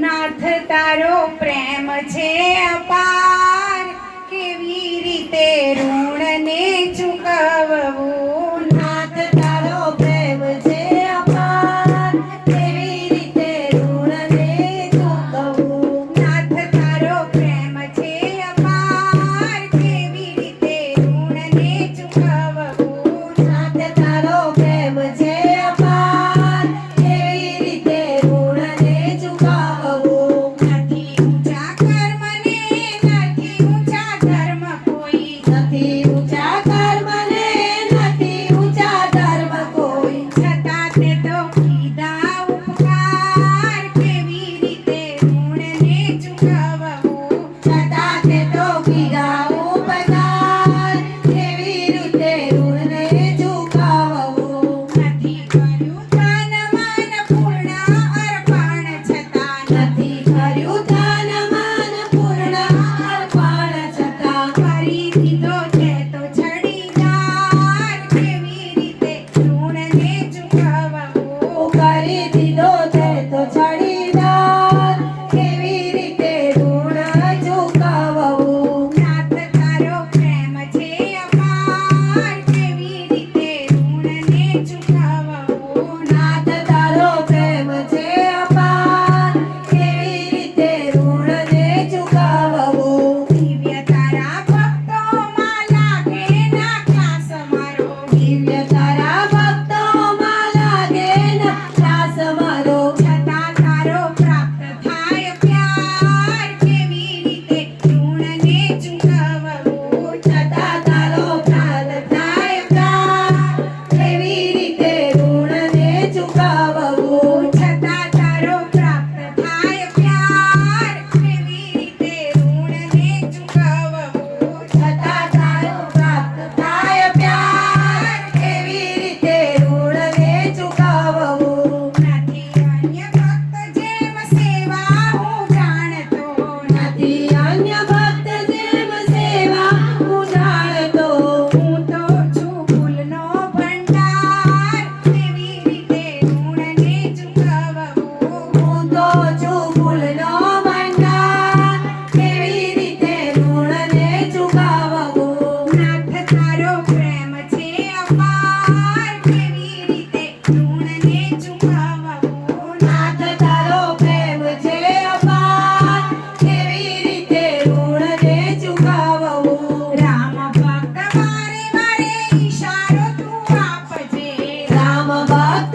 નાથ તારો પ્રેમ છે અપાર, કેવી રીતે ઋણને ચૂકવવું. નાથ તારો પ્રેમ છે અપાર, કેવી રીતે ઋણને ચૂકવવું. નાથ તારો પ્રેમ છે અપાર, કેવી રીતે ઋણને ચૂકવવું. નાથ તારો પ્રેમ છે અપાર, કેવી રીતે ઋણને ચૂકવવું. નથી ઊંચા કર્મને, નથી ઊંચા ધર્મ કોઈ. નથી ઊંચા કર્મ ને નથી ઊંચા ધર્મ કોઈ. છતાં તે તો કીધા ઉપકાર, કેવી રીતે ઋણને ચૂકવવું. છતાં તે તો કીધા ઉપકાર, કેવી રીતે ઋણને ચૂકવવું. નથી કર્યું તન મન પૂર્ણ અર્પણ, છતાં નથી કર્યું તન મન પૂર્ણ અર્પણ, છતાં કરી દીધો છે તો છડીદાર, કેવી રીતે ઋણને ચૂકવવું. કરી દીધો છે તો છડીદાર, કેવી રીતે ઋણ ચૂકવવું. નાથ તારો પ્રેમ છે અપાર, કેવી રીતે ઋણને ચૂકવવું. નાથ તારો પ્રેમ છે અપાર, કેવી રીતે ઋણને ચૂકવવું. દિવ્ય તારા ભક્તોમાં લાગે ના ક્લાસ મારો. દિવ્ય તારા ભક્તોમાં લાગે ના ત્રાસ મારો. છતાં તારો પ્રાપ્ત થાય પ્યાર, કેવી રીતે ઋણને ચૂકવવું. છતાં તારો પ્રાપ્ત થાય પ્યાર, કેવી રીતે ઋણને ચૂકવવું. છતાં તારો પ્રાપ્ત થાય પ્યાર, કેવી રીતે ઋણને ચૂકવવું. છતાં તારો પ્રાપ્ત થાય પ્યાર, કેવી રીતે ઋણને ચૂકવવું. નથી અન્ય ભક્ત જેમ સેવા હું જાણતો. નથી અન્ય ભક્ત જેમ સેવા હું જાણતો. હું તો છું ફૂલનો ભંડાર, કેવી રીતે ઋણને ચૂકવવું. હું તો છું ફૂલનો ભંડાર, કેવી રીતે ઋણને ચૂકવવું. નાથ તારો પ્રેમ છે અપાર, કેવી રીતે ઋણને ચૂકવવું. નાથ તારો પ્રેમ છે અપાર, કેવી રીતે ઋણને ચૂકવવું. રામ ભક્ત વારે વારે ઈશારો તું આપજે. રામ ભક્ત